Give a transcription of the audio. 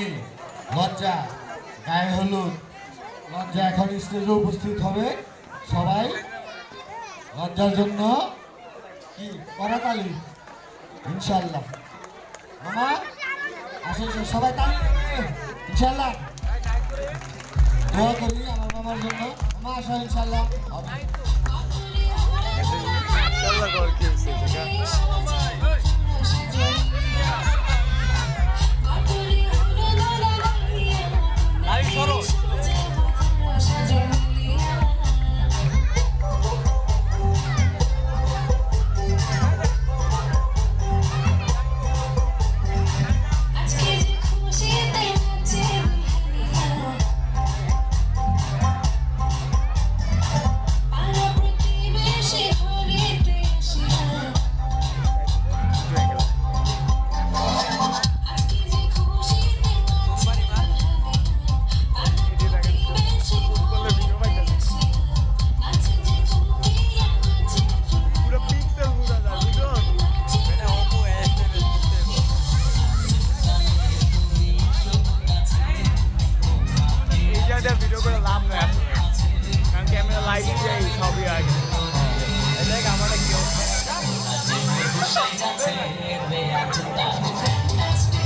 কি লজ্জা গায়ে হলুদ লজ্জা এখন স্টেজে উপস্থিত হবে সবাই লজ্জার জন্য কি করাতালি ইনশাল্লাহ মামা আসেন সবাই তালি ইনশাল্লাহ দোয়া করি আমার মামার জন্য মামা আসো ইনশাল্লাহ হবে ভিডিও করে লাভ নেই আসলে কারণ ক্যামেরা লাইট দিয়ে সবই আগে এটাই আমার কি